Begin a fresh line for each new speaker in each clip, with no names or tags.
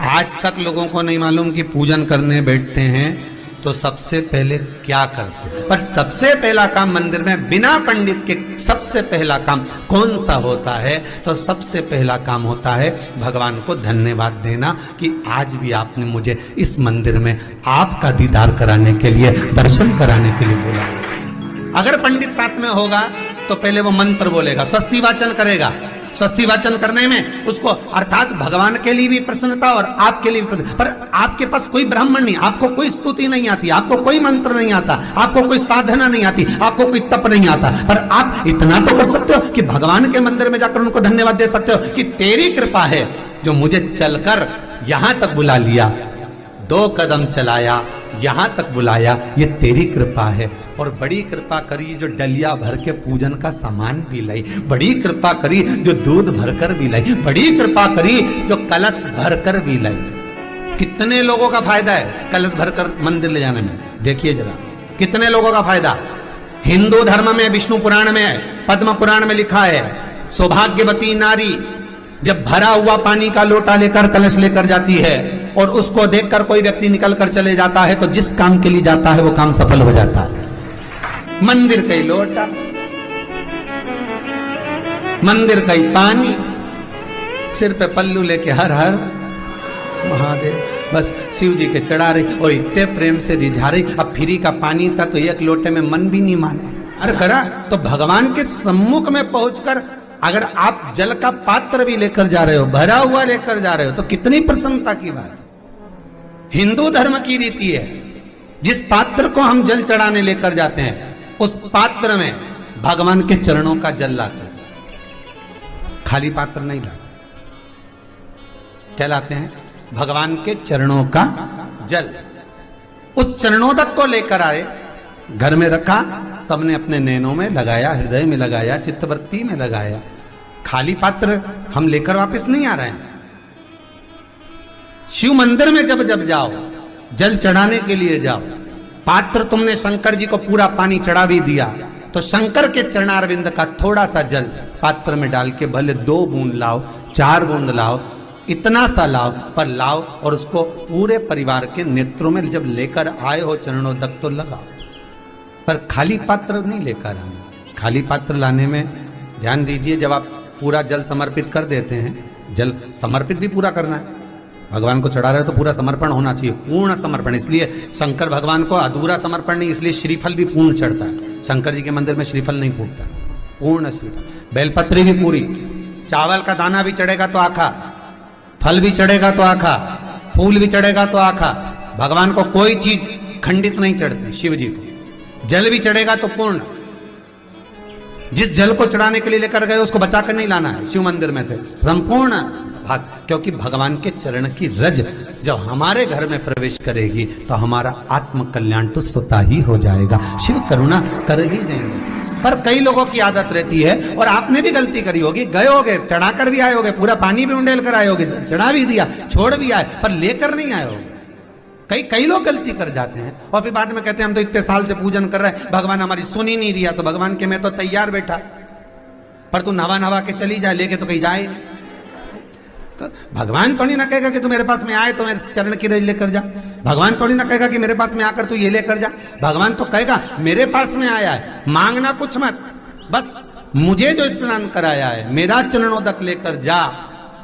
आज तक लोगों को नहीं मालूम कि पूजन करने बैठते हैं तो सबसे पहले क्या करते हैं। पर सबसे पहला काम मंदिर में बिना पंडित के सबसे पहला काम कौन सा होता है? तो सबसे पहला काम होता है भगवान को धन्यवाद देना कि आज भी आपने मुझे इस मंदिर में आपका दीदार कराने के लिए, दर्शन कराने के लिए बोला। अगर पंडित साथ में होगा तो पहले वो मंत्र बोलेगा, स्वस्ति वाचन करेगा। स्वस्ति वाचन करने में उसको अर्थात भगवान के लिए भी प्रसन्नता और आपके लिए भी प्रसन्नता। पर आपके पास कोई ब्राह्मण नहीं, आपको कोई स्तुति नहीं आती, आपको कोई मंत्र नहीं आता, आपको कोई साधना नहीं आती, आपको कोई तप नहीं आता, पर आप इतना तो कर सकते हो कि भगवान के मंदिर में जाकर उनको धन्यवाद दे सकते हो कि तेरी कृपा है जो मुझे चलकर यहां तक बुला लिया, 2 कदम चलाया, यहां तक बुलाया, ये तेरी कृपा है। और बड़ी कृपा करी जो डलिया भर के पूजन का सामान भी लाई, बड़ी कृपा करी जो दूध भरकर भी लाई, बड़ी कृपा करी जो कलश भरकर भी लाई। कितने लोगों का फायदा है कलश भरकर मंदिर ले जाने में? देखिए जरा कितने लोगों का फायदा। हिंदू धर्म में, विष्णु पुराण में, पद्म पुराण में लिखा है, सौभाग्यवती नारी जब भरा हुआ पानी का लोटा लेकर कलश लेकर जाती है और उसको देखकर कोई व्यक्ति निकल कर चले जाता है तो जिस काम के लिए जाता है वो काम सफल हो जाता है। मंदिर का ही लोटा, मंदिर का ही पानी, सिर पे पल्लू लेके हर हर महादेव, बस शिव जी के चढ़ा रही और इतने प्रेम से रिझा रही। अब फ्री का पानी था तो एक लोटे में मन भी नहीं माने। अरे करा तो भगवान के सम्मुख में पहुंचकर अगर आप जल का पात्र भी लेकर जा रहे हो, भरा हुआ लेकर जा रहे हो, तो कितनी प्रसन्नता की बात है। हिंदू धर्म की रीति है, जिस पात्र को हम जल चढ़ाने लेकर जाते हैं उस पात्र में भगवान के चरणों का जल लाते हैं, खाली पात्र नहीं लाते। क्या लाते हैं? भगवान के चरणों का जल। उस चरणोदक को लेकर आए, घर में रखा, सबने अपने नैनों में लगाया, हृदय में लगाया, चित्तवृत्ति में लगाया। खाली पात्र हम लेकर वापस नहीं आ रहे हैं। शिव मंदिर में जब जब जाओ, जल चढ़ाने के लिए जाओ, पात्र तुमने शंकर जी को पूरा पानी चढ़ा भी दिया तो शंकर के चरणारविंद का थोड़ा सा जल पात्र में डाल के भले 2 बूंद लाओ, 4 बूंद लाओ, इतना सा लाओ, पर लाओ और उसको पूरे परिवार के नेत्रों में जब लेकर आए हो चरणोदक तो लगाओ। पर खाली पात्र नहीं लेकर आना। खाली पात्र लाने में ध्यान दीजिए, जब आप पूरा जल समर्पित कर देते हैं, जल समर्पित भी पूरा करना है, भगवान को चढ़ा रहे हो तो पूरा समर्पण होना चाहिए, पूर्ण समर्पण। इसलिए शंकर भगवान को अधूरा समर्पण नहीं, इसलिए श्रीफल भी पूर्ण चढ़ता है। शंकर जी के मंदिर में श्रीफल नहीं फूटता, पूर्ण श्रीफल। बेलपत्री भी पूरी, चावल का दाना भी चढ़ेगा तो आखा, फल भी चढ़ेगा तो आखा, फूल भी चढ़ेगा तो आखा। भगवान को कोई चीज खंडित नहीं चढ़ती, शिव जी को जल भी चढ़ेगा तो पूर्ण। जिस जल को चढ़ाने के लिए लेकर गए उसको बचाकर नहीं लाना है शिव मंदिर में से, संपूर्ण भाग, क्योंकि भगवान के चरण की रज जब हमारे घर में प्रवेश करेगी तो हमारा आत्म कल्याण तो स्वतः ही हो जाएगा। शिव करुणा कर ही देंगे। पर कई लोगों की आदत रहती है, और आपने भी गलती करी होगी, गए होगे, चढ़ाकर भी आए होगे, पूरा पानी भी उंडेल कर आए होगे, चढ़ा भी दिया, छोड़ भी आए, पर लेकर नहीं आए होगे। कई लोग गलती कर जाते हैं और फिर बाद में कहते हैं हम तो इतने साल से पूजन कर रहे हैं, भगवान हमारी सुन ही नहीं दिया। तो भगवान के मैं तो तैयार बैठा, पर तू नवा के चली जाए, लेके तो कहीं जाए। तो भगवान थोड़ी ना कहेगा कि तू मेरे पास में आए तो मेरे चरण की रज लेकर जा। भगवान थोड़ी ना कहेगा कि मेरे पास में आकर तू ये लेकर जा। भगवान तो कहेगा मेरे पास में आया है, मांगना कुछ मत, बस मुझे जो स्नान कराया है मेरा चरणोदक लेकर जा,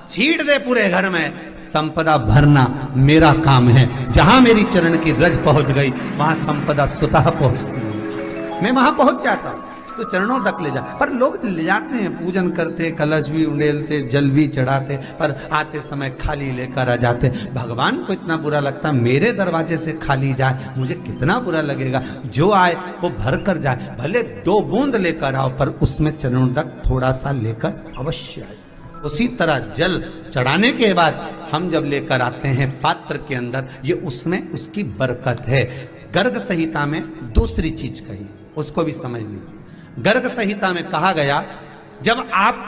छीट दे पूरे घर में, संपदा भरना मेरा काम है। जहां मेरी चरण की रज पहुंच गई वहां संपदा स्वतः पहुंचती है, मैं वहां पहुंच जाता हूं। तो चरणों तक ले जा, पर लोग ले जाते हैं, पूजन करते, कलश भी उंडेलते, जल भी चढ़ाते, पर आते समय खाली लेकर आ जाते। भगवान को इतना बुरा लगता, मेरे दरवाजे से खाली जाए, मुझे कितना बुरा लगेगा। जो आए वो भर कर जाए, भले 2 बूंद लेकर आओ, पर उसमें चरणों तक थोड़ा सा लेकर अवश्य आए। उसी तरह जल चढ़ाने के बाद हम जब लेकर आते हैं पात्र के अंदर, ये उसमें उसकी बरकत है। गर्ग संहिता में दूसरी चीज कही, उसको भी समझ लीजिए। गर्ग संहिता में कहा गया, जब आप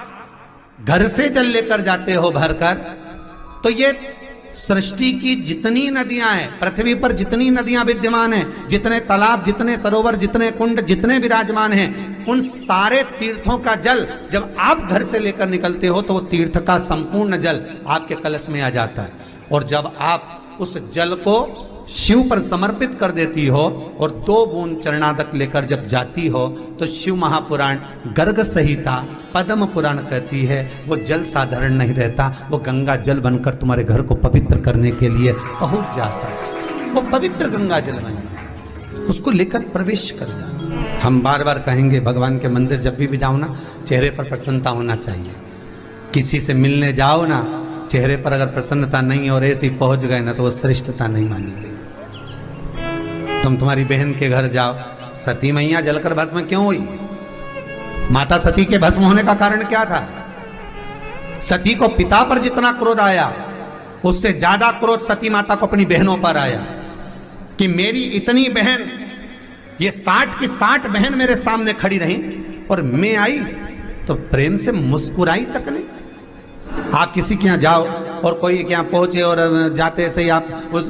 घर से जल लेकर जाते हो भरकर, तो ये सृष्टि की जितनी नदियां हैं, पृथ्वी पर जितनी नदियां विद्यमान हैं, जितने तालाब, जितने सरोवर, जितने कुंड, जितने विराजमान हैं, उन सारे तीर्थों का जल जब आप घर से लेकर निकलते हो तो वो तीर्थ का संपूर्ण जल आपके कलश में आ जाता है। और जब आप उस जल को शिव पर समर्पित कर देती हो और 2 बूंद चरणादक लेकर जब जाती हो तो शिव महापुराण गर्ग संहिता पद्म पुराण कहती है वो जल साधारण नहीं रहता, वो गंगा जल बनकर तुम्हारे घर को पवित्र करने के लिए पहुंच जाता है। वो पवित्र गंगा जल बन जाता, उसको लेकर प्रवेश कर जाता। हम बार बार कहेंगे भगवान के मंदिर जब भी जाओ ना, चेहरे पर प्रसन्नता होना चाहिए। किसी से मिलने जाओ ना, चेहरे पर अगर प्रसन्नता नहीं और ऐसे ही पहुंच गए ना तो वो श्रेष्ठता नहीं मानी गई। तुम तुम्हारी बहन के घर जाओ, सती मैया जलकर भस्म क्यों हुई? माता सती के भस्म होने का कारण क्या था? सती को पिता पर जितना क्रोध आया उससे ज्यादा क्रोध सती माता को अपनी बहनों पर आया कि मेरी इतनी बहन, ये 60 की 60 बहन मेरे सामने खड़ी रही और मैं आई तो प्रेम से मुस्कुराई तक नहीं। आप किसी के यहाँ जाओ और कोई के यहाँ पहुंचे और जाते से ही आप उस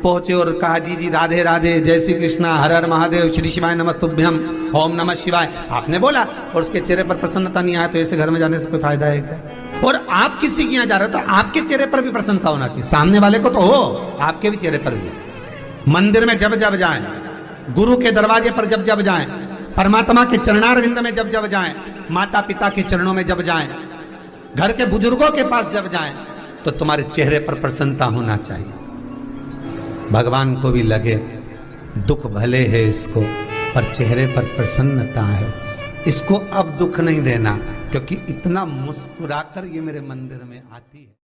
पहुंचे और कहा जी जी राधे राधे, जय श्री कृष्णा, हर हर महादेव, श्री शिवाय नमस्तुभ्यम, ओम नमः शिवाय, आपने बोला और उसके चेहरे पर प्रसन्नता नहीं आया तो ऐसे घर में जाने से कोई फायदा है क्या? और आप किसी के यहाँ जा रहे हो तो आपके चेहरे पर भी प्रसन्नता होना चाहिए, सामने वाले को तो हो, आपके भी चेहरे पर भी। मंदिर में जब जब जाएं, गुरु के दरवाजे पर जब जब जाएं, परमात्मा के चरणारविंद में जब जब जाएं, माता पिता के चरणों में जब जाएं, घर के बुजुर्गों के पास जब जाएं तो तुम्हारे चेहरे पर प्रसन्नता होना चाहिए। भगवान को भी लगे दुख भले है इसको पर चेहरे पर प्रसन्नता है, इसको अब दुख नहीं देना, क्योंकि इतना मुस्कुराकर ये मेरे मंदिर में आती है।